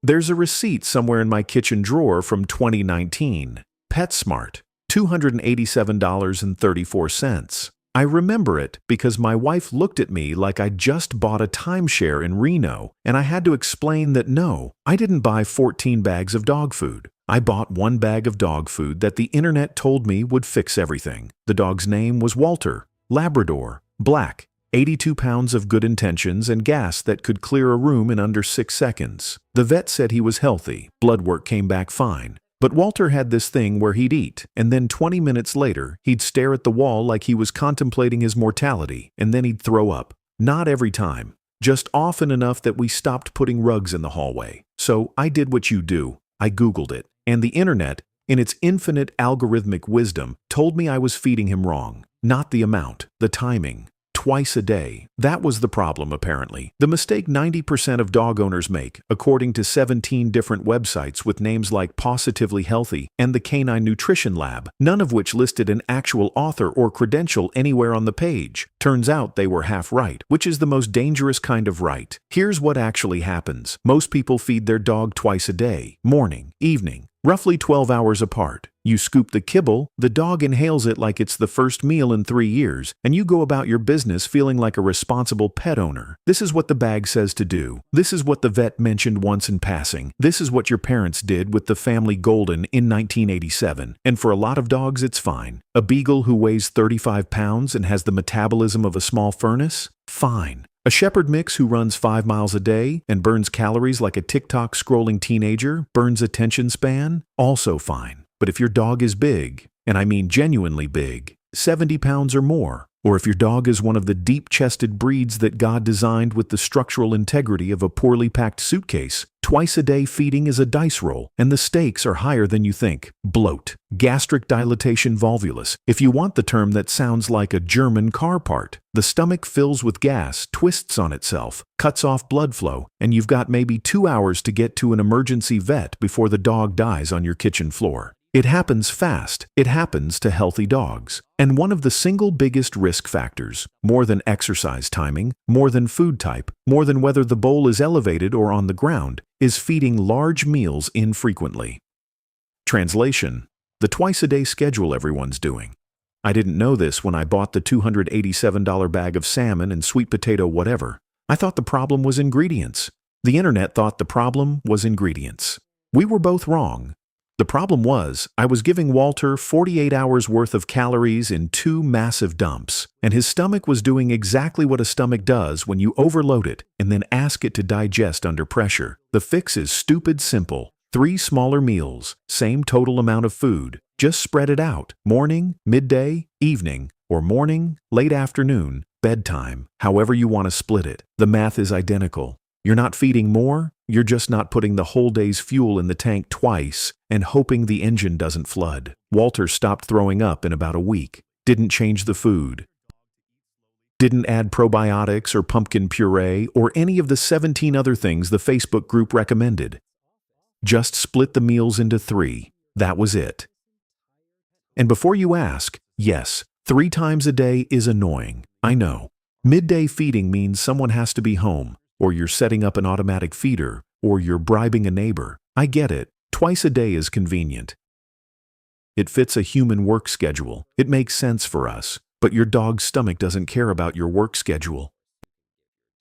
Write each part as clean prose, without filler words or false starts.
There's a receipt somewhere in my kitchen drawer from 2019. PetSmart, $287.34. I remember it because my wife looked at me like I'd just bought a timeshare in Reno, and I had to explain that no, I didn't buy 14 bags of dog food. I bought one bag of dog food that the internet told me would fix everything. The dog's name was Walter, Labrador, black, 82 pounds of good intentions and gas that could clear a room in under 6 seconds. The vet said he was healthy, blood work came back fine. But Walter had this thing where he'd eat, and then 20 minutes later, he'd stare at the wall like he was contemplating his mortality, and then he'd throw up. Not every time, just often enough that we stopped putting rugs in the hallway. So I did what you do. I Googled it, and the internet, in its infinite algorithmic wisdom, told me I was feeding him wrong. Not the amount, the timing. Twice a day. That was the problem, apparently. The mistake 90% of dog owners make, according to 17 different websites with names like Positively Healthy and the Canine Nutrition Lab, none of which listed an actual author or credential anywhere on the page. Turns out they were half right, which is the most dangerous kind of right. Here's what actually happens. Most people feed their dog twice a day, morning, evening, roughly 12 hours apart. You scoop the kibble, the dog inhales it like it's the first meal in 3 years, and you go about your business feeling like a responsible pet owner. This is what the bag says to do. This is what the vet mentioned once in passing. This is what your parents did with the family golden in 1987. And for a lot of dogs, it's fine. A beagle who weighs 35 pounds and has the metabolism of a small furnace? Fine. A shepherd mix who runs 5 miles a day and burns calories like a TikTok scrolling teenager, burns attention span? Also fine. But if your dog is big, and I mean genuinely big, 70 pounds or more, or if your dog is one of the deep-chested breeds that God designed with the structural integrity of a poorly packed suitcase, twice-a-day feeding is a dice roll, and the stakes are higher than you think. Bloat, gastric dilatation volvulus, if you want the term that sounds like a German car part. The stomach fills with gas, twists on itself, cuts off blood flow, and you've got maybe 2 hours to get to an emergency vet before the dog dies on your kitchen floor. It happens fast. It happens to healthy dogs. And one of the single biggest risk factors, more than exercise timing, more than food type, more than whether the bowl is elevated or on the ground, is feeding large meals infrequently. Translation: the twice-a-day schedule everyone's doing. I didn't know this when I bought the $287 bag of salmon and sweet potato whatever. I thought the problem was ingredients. The internet thought the problem was ingredients. We were both wrong. The problem was, I was giving Walter 48 hours worth of calories in 2 massive dumps, and his stomach was doing exactly what a stomach does when you overload it and then ask it to digest under pressure. The fix is stupid simple. 3 smaller meals, same total amount of food. Just spread it out. Morning, midday, evening, or morning, late afternoon, bedtime. However you want to split it. The math is identical. You're not feeding more, you're just not putting the whole day's fuel in the tank twice and hoping the engine doesn't flood. Walter stopped throwing up in about a week. Didn't change the food. Didn't add probiotics or pumpkin puree or any of the 17 other things the Facebook group recommended. Just split the meals into 3. That was it. And before you ask, yes, 3 times a day is annoying. I know. Midday feeding means someone has to be home, or you're setting up an automatic feeder, or you're bribing a neighbor. I get it. Twice a day is convenient. It fits a human work schedule. It makes sense for us. But your dog's stomach doesn't care about your work schedule.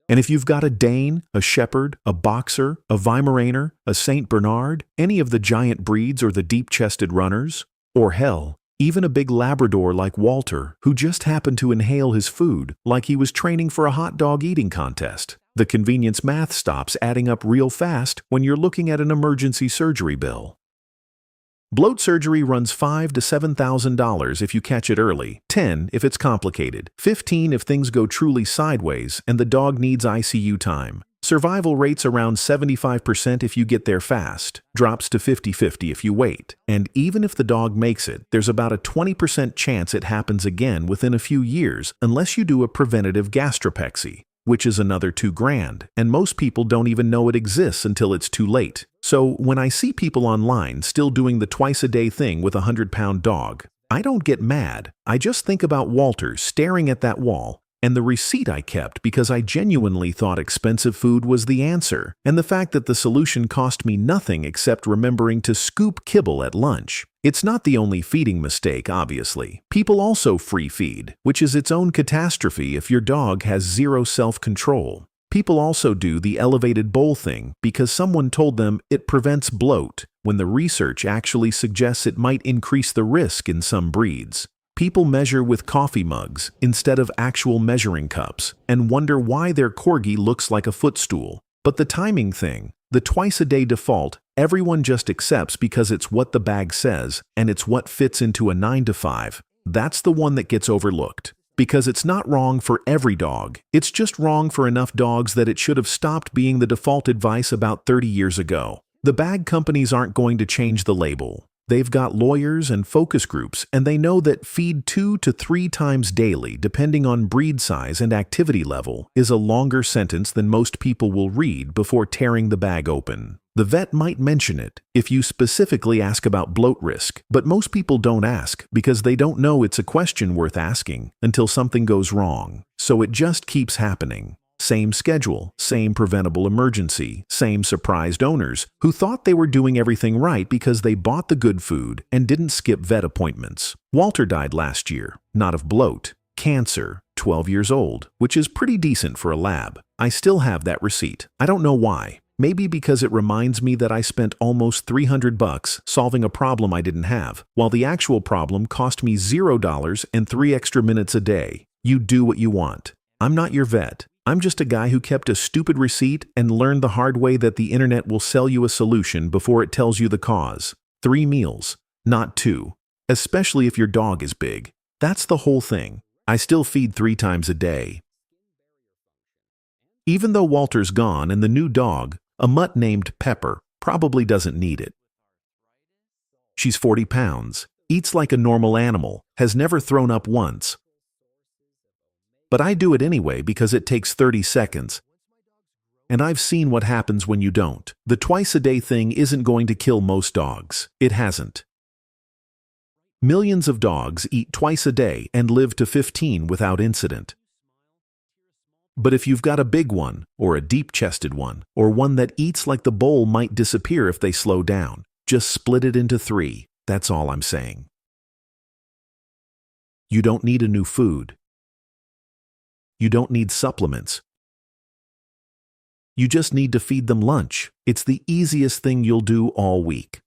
And if you've got a Dane, a Shepherd, a Boxer, a Weimaraner, a Saint Bernard, any of the giant breeds or the deep-chested runners, or hell, even a big Labrador like Walter, who just happened to inhale his food like he was training for a hot dog eating contest, the convenience math stops adding up real fast when you're looking at an emergency surgery bill. Bloat surgery runs $5,000 to $7,000 if you catch it early, $10,000 if it's complicated, $15,000 if things go truly sideways and the dog needs ICU time. Survival rates around 75% if you get there fast, drops to 50-50 if you wait. And even if the dog makes it, there's about a 20% chance it happens again within a few years unless you do a preventative gastropexy, which is another $2,000, and most people don't even know it exists until it's too late. So when I see people online still doing the twice-a-day thing with a 100-pound dog, I don't get mad. I just think about Walter staring at that wall, And the receipt I kept because I genuinely thought expensive food was the answer, and the fact that the solution cost me nothing except remembering to scoop kibble at lunch. It's not the only feeding mistake, obviously. People also free feed, which is its own catastrophe if your dog has zero self-control. People also do the elevated bowl thing because someone told them it prevents bloat, when the research actually suggests it might increase the risk in some breeds. People measure with coffee mugs instead of actual measuring cups and wonder why their corgi looks like a footstool. But the timing thing, the twice-a-day default, everyone just accepts because it's what the bag says and it's what fits into a 9 to 5. That's the one that gets overlooked. Because it's not wrong for every dog, it's just wrong for enough dogs that it should have stopped being the default advice about 30 years ago. The bag companies aren't going to change the label. They've got lawyers and focus groups, and they know that feed 2 to 3 times daily, depending on breed size and activity level, is a longer sentence than most people will read before tearing the bag open. The vet might mention it if you specifically ask about bloat risk, but most people don't ask because they don't know it's a question worth asking until something goes wrong. So it just keeps happening. Same schedule, same preventable emergency, same surprised owners who thought they were doing everything right because they bought the good food and didn't skip vet appointments. Walter died last year, not of bloat, cancer, 12 years old, which is pretty decent for a lab. I still have that receipt. I don't know why. Maybe because it reminds me that I spent almost $300 solving a problem I didn't have, while the actual problem cost me $0 and 3 extra minutes a day. You do what you want. I'm not your vet. I'm just a guy who kept a stupid receipt and learned the hard way that the internet will sell you a solution before it tells you the cause. 3 meals, not 2. Especially if your dog is big. That's the whole thing. I still feed 3 times a day. Even though Walter's gone and the new dog, a mutt named Pepper, probably doesn't need it. She's 40 pounds, eats like a normal animal, has never thrown up once. But I do it anyway because it takes 30 seconds. And I've seen what happens when you don't. The twice-a-day thing isn't going to kill most dogs. It hasn't. Millions of dogs eat twice a day and live to 15 without incident. But if you've got a big one, or a deep-chested one, or one that eats like the bowl might disappear if they slow down, just split it into 3. That's all I'm saying. You don't need a new food. You don't need supplements. You just need to feed them lunch. It's the easiest thing you'll do all week.